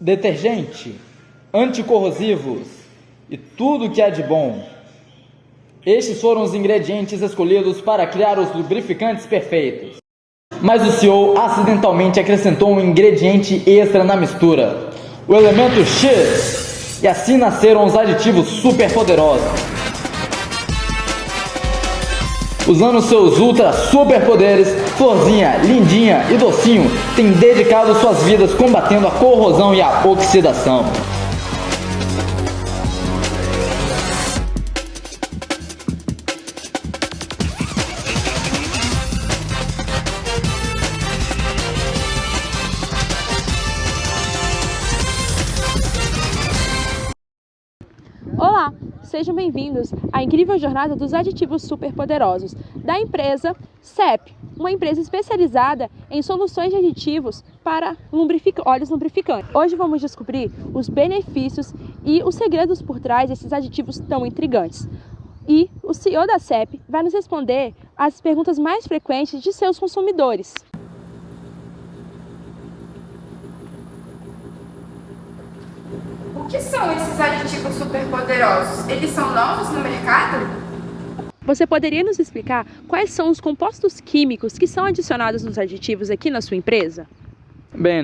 detergente, anticorrosivos e tudo que há de bom. Estes foram os ingredientes escolhidos para criar os lubrificantes perfeitos. Mas o CEO acidentalmente acrescentou um ingrediente extra na mistura, o elemento X, e assim nasceram os aditivos super poderosos. Usando seus ultra superpoderes, Florzinha, Lindinha e Docinho têm dedicado suas vidas combatendo a corrosão e a oxidação. Olá, sejam bem-vindos à incrível jornada dos aditivos superpoderosos da empresa CEP, uma empresa especializada em soluções de aditivos para óleos lubrificantes. Hoje vamos descobrir os benefícios e os segredos por trás desses aditivos tão intrigantes. E o CEO da CEP vai nos responder as perguntas mais frequentes de seus consumidores. O que são esses aditivos superpoderosos? Eles são novos no mercado? Você poderia nos explicar quais são os compostos químicos que são adicionados nos aditivos aqui na sua empresa? Bem,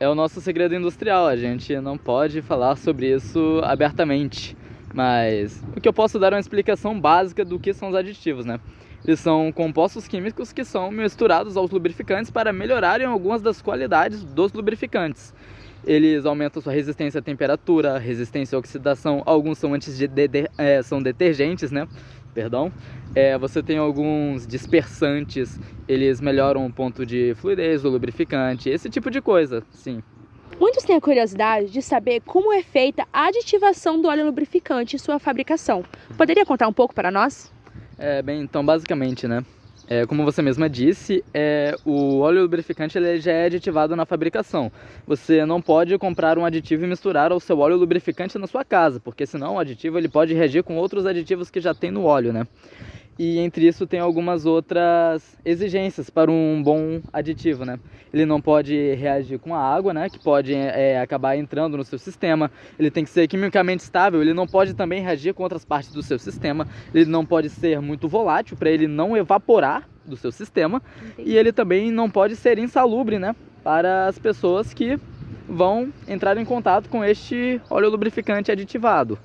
é o nosso segredo industrial, a gente não pode falar sobre isso abertamente, mas o que eu posso dar é uma explicação básica do que são os aditivos, Eles são compostos químicos que são misturados aos lubrificantes para melhorarem algumas das qualidades dos lubrificantes. Eles aumentam sua resistência à temperatura, resistência à oxidação, alguns são são detergentes, Você tem alguns dispersantes, eles melhoram o ponto de fluidez do lubrificante, esse tipo de coisa, sim. Muitos têm a curiosidade de saber como é feita a aditivação do óleo lubrificante e sua fabricação. Poderia contar um pouco para nós? Então basicamente, como você mesma disse, o óleo lubrificante ele já é aditivado na fabricação. Você não pode comprar um aditivo e misturar ao seu óleo lubrificante na sua casa, porque senão o aditivo ele pode reagir com outros aditivos que já tem no óleo, E entre isso tem algumas outras exigências para um bom aditivo, Ele não pode reagir com a água, que pode acabar entrando no seu sistema. Ele tem que ser quimicamente estável, ele não pode também reagir com outras partes do seu sistema. Ele não pode ser muito volátil para ele não evaporar do seu sistema. Entendi. E ele também não pode ser insalubre, para as pessoas que vão entrar em contato com este óleo lubrificante aditivado.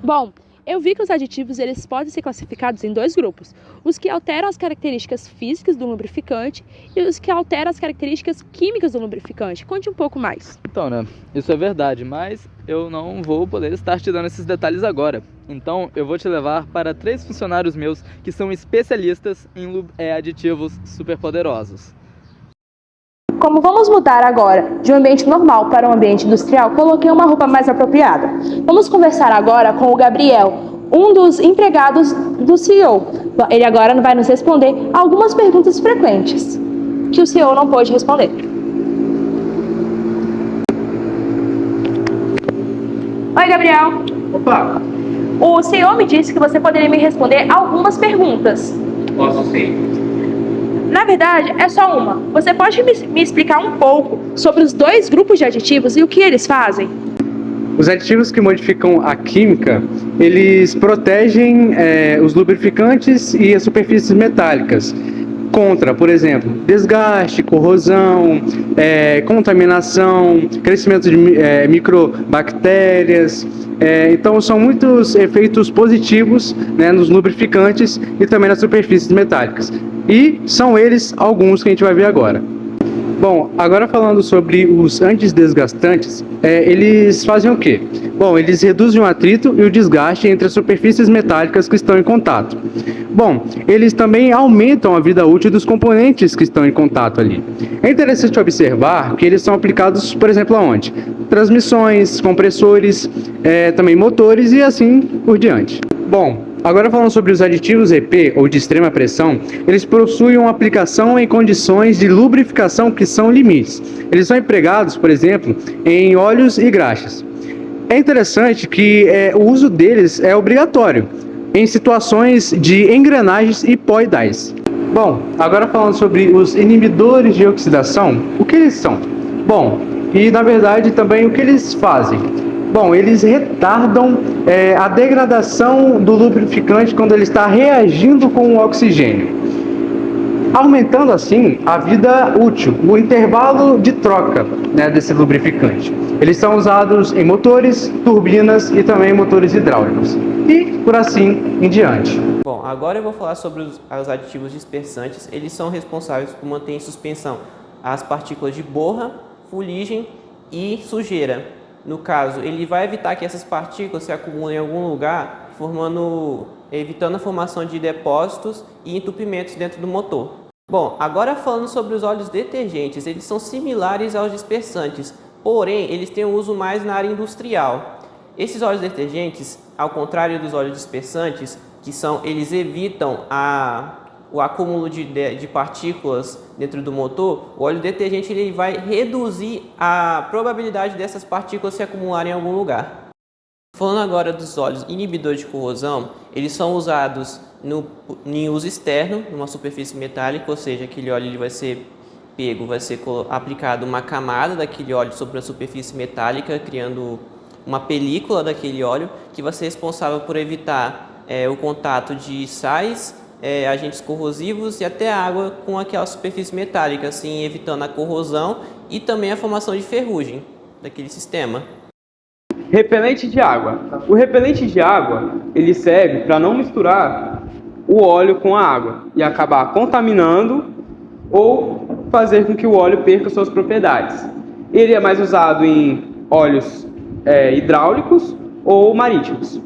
Bom, eu vi que os aditivos eles podem ser classificados em dois grupos, os que alteram as características físicas do lubrificante e os que alteram as características químicas do lubrificante. Conte um pouco mais. Então, isso é verdade, mas eu não vou poder estar te dando esses detalhes agora. Então, eu vou te levar para 3 funcionários meus que são especialistas em aditivos superpoderosos. Como vamos mudar agora de um ambiente normal para um ambiente industrial, coloquei uma roupa mais apropriada. Vamos conversar agora com o Gabriel, um dos empregados do CEO. Ele agora vai nos responder algumas perguntas frequentes que o CEO não pôde responder. Oi, Gabriel. Opa, O CEO me disse que você poderia me responder algumas perguntas. posso sim. Na verdade, é só uma. Você pode me explicar um pouco sobre os 2 grupos de aditivos e o que eles fazem? Os aditivos que modificam a química, eles protegem os lubrificantes e as superfícies metálicas contra, por exemplo, desgaste, corrosão, contaminação, crescimento de microbactérias. Então são muitos efeitos positivos nos lubrificantes e também nas superfícies metálicas. E são eles alguns que a gente vai ver agora. Bom, agora falando sobre os antidesgastantes, eles fazem o quê? Bom, eles reduzem o atrito e o desgaste entre as superfícies metálicas que estão em contato. Bom, eles também aumentam a vida útil dos componentes que estão em contato ali. É interessante observar que eles são aplicados, por exemplo, aonde? Transmissões, compressores, também motores e assim por diante. Bom, agora falando sobre os aditivos EP, ou de extrema pressão, eles possuem uma aplicação em condições de lubrificação que são limites. Eles são empregados, por exemplo, em óleos e graxas. É interessante que o uso deles é obrigatório em situações de engrenagens hipoidais. Bom, agora falando sobre os inibidores de oxidação, o que eles são? Bom, E, na verdade, também o que eles fazem? Bom, eles retardam a degradação do lubrificante quando ele está reagindo com o oxigênio, aumentando assim a vida útil, o intervalo de troca, né, desse lubrificante. Eles são usados em motores, turbinas e também motores hidráulicos. E por assim em diante. Bom, agora eu vou falar sobre os aditivos dispersantes. Eles são responsáveis por manter em suspensão as partículas de borra, fuligem e sujeira. No caso, ele vai evitar que essas partículas se acumulem em algum lugar, evitando a formação de depósitos e entupimentos dentro do motor. Bom, agora falando sobre os óleos detergentes, eles são similares aos dispersantes, porém eles têm um uso mais na área industrial. Esses óleos detergentes, ao contrário dos óleos dispersantes, eles evitam o acúmulo de partículas dentro do motor, o óleo detergente ele vai reduzir a probabilidade dessas partículas se acumularem em algum lugar. Falando agora dos óleos inibidores de corrosão, eles são usados em uso externo, numa superfície metálica, ou seja, aquele óleo ele vai ser aplicado uma camada daquele óleo sobre a superfície metálica, criando uma película daquele óleo, que vai ser responsável por evitar o contato de sais, agentes corrosivos e até água com aquela superfície metálica, assim evitando a corrosão e também a formação de ferrugem daquele sistema. Repelente de água. O repelente de água ele serve para não misturar o óleo com a água e acabar contaminando ou fazer com que o óleo perca suas propriedades. Ele é mais usado em óleos hidráulicos ou marítimos.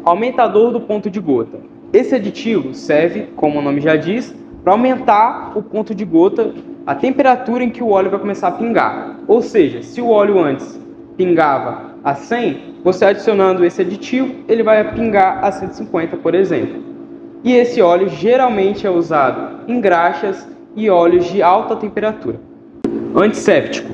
Aumentador do ponto de gota. Esse aditivo serve, como o nome já diz, para aumentar o ponto de gota, a temperatura em que o óleo vai começar a pingar. Ou seja, se o óleo antes pingava a 100, você adicionando esse aditivo, ele vai pingar a 150, por exemplo. E esse óleo geralmente é usado em graxas e óleos de alta temperatura. Antisséptico.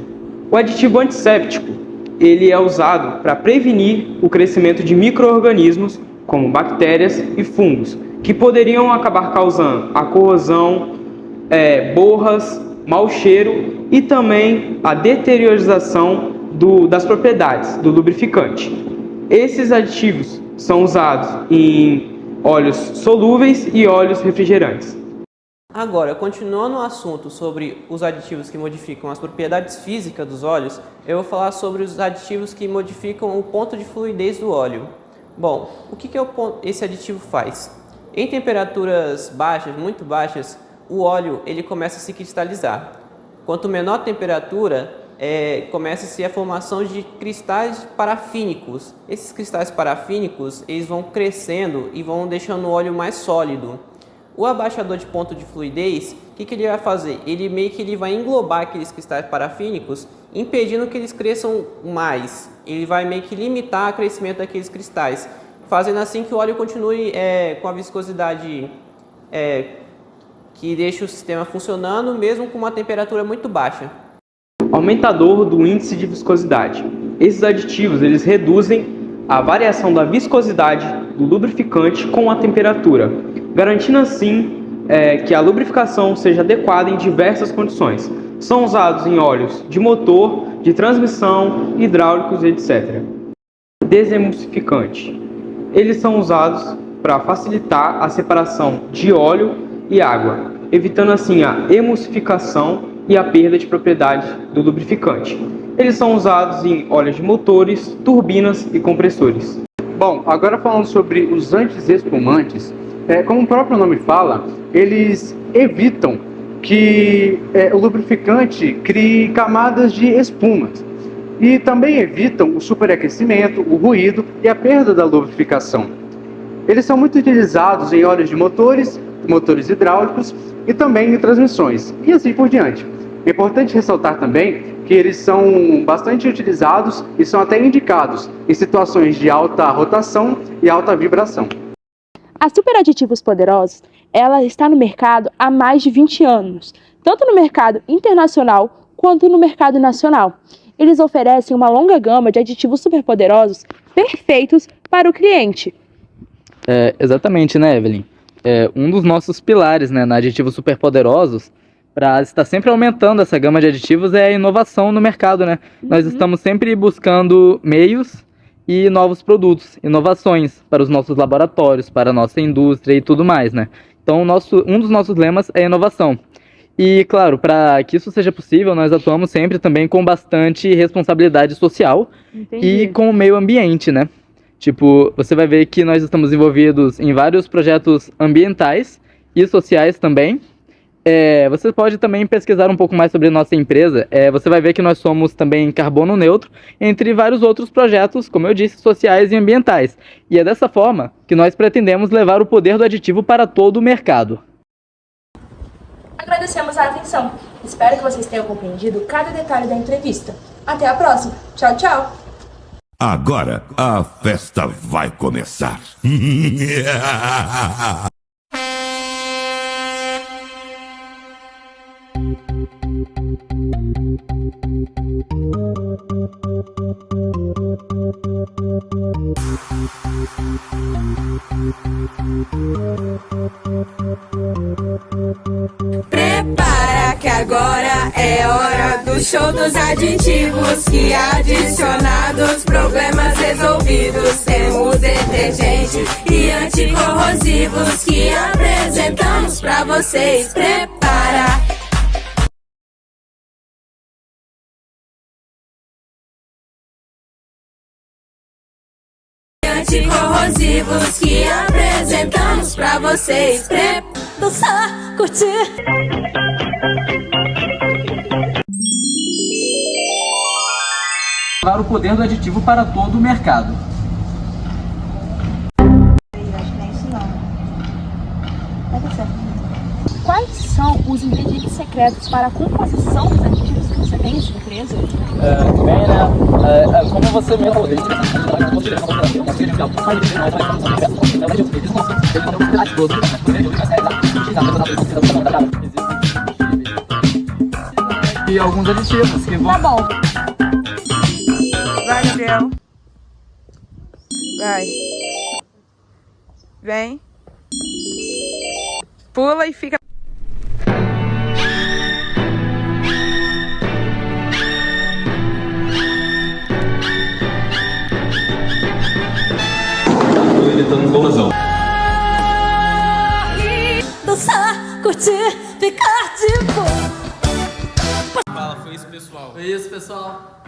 O aditivo antisséptico ele é usado para prevenir o crescimento de micro-organismos como bactérias e fungos, que poderiam acabar causando a corrosão, borras, mau cheiro e também a deteriorização das propriedades do lubrificante. Esses aditivos são usados em óleos solúveis e óleos refrigerantes. Agora, continuando o assunto sobre os aditivos que modificam as propriedades físicas dos óleos, eu vou falar sobre os aditivos que modificam o ponto de fluidez do óleo. Bom, o que esse aditivo faz? Em temperaturas baixas, muito baixas, o óleo ele começa a se cristalizar. Quanto menor a temperatura, começa-se a formação de cristais parafínicos. Esses cristais parafínicos eles vão crescendo e vão deixando o óleo mais sólido. O abaixador de ponto de fluidez, o que ele vai fazer? Ele vai englobar aqueles cristais parafínicos, impedindo que eles cresçam mais. Ele vai meio que limitar o crescimento daqueles cristais, fazendo assim que o óleo continue com a viscosidade que deixa o sistema funcionando, mesmo com uma temperatura muito baixa. Aumentador do índice de viscosidade. Esses aditivos eles reduzem a variação da viscosidade do lubrificante com a temperatura, garantindo assim que a lubrificação seja adequada em diversas condições. São usados em óleos de motor, de transmissão, hidráulicos, etc. Desemulsificante. Eles são usados para facilitar a separação de óleo e água, evitando assim a emulsificação e a perda de propriedade do lubrificante. Eles são usados em óleos de motores, turbinas e compressores. Bom, agora falando sobre os anti-espumantes, como o próprio nome fala, eles evitam que o lubrificante crie camadas de espumas e também evitam o superaquecimento, o ruído e a perda da lubrificação. Eles são muito utilizados em óleos de motores, motores hidráulicos e também em transmissões, e assim por diante. É importante ressaltar também que eles são bastante utilizados e são até indicados em situações de alta rotação e alta vibração. A Superaditivos Poderosos, ela está no mercado há mais de 20 anos, tanto no mercado internacional quanto no mercado nacional. Eles oferecem uma longa gama de aditivos superpoderosos perfeitos para o cliente. Exatamente, né, Evelyn? Um dos nossos pilares, né, na Aditivos Superpoderosos para estar sempre aumentando essa gama de aditivos é a inovação no mercado, né? Nós estamos sempre buscando meios e novos produtos, inovações para os nossos laboratórios, para a nossa indústria e tudo mais, né? Então, um dos nossos lemas é inovação. E, claro, para que isso seja possível, nós atuamos sempre também com bastante responsabilidade social e com o meio ambiente, né? Tipo, você vai ver que nós estamos envolvidos em vários projetos ambientais e sociais também. Você pode também pesquisar um pouco mais sobre a nossa empresa. Você vai ver que nós somos também carbono neutro, entre vários outros projetos, como eu disse, sociais e ambientais. E é dessa forma que nós pretendemos levar o poder do aditivo para todo o mercado. Agradecemos a atenção. Espero que vocês tenham compreendido cada detalhe da entrevista. Até a próxima. Tchau, tchau. Agora a festa vai começar. Prepara que agora é hora do show dos aditivos que adicionados, problemas resolvidos. Temos detergentes e anticorrosivos que apresentamos pra vocês. Prepara. Anticorrosivos que apresentamos pra vocês. Dançar, curtir. Levar o poder do aditivo para todo o mercado. Quais são os ingredientes secretos para a composição dos aditivos que você tem em sua empresa? Como você mesmo e alguns aditivos que vão... Tá bom. Vai, Gabriel. Vai. Vem. Pula e fica. Dançar, curtir, ficar de boa. Fala, foi isso, pessoal. Foi isso, pessoal.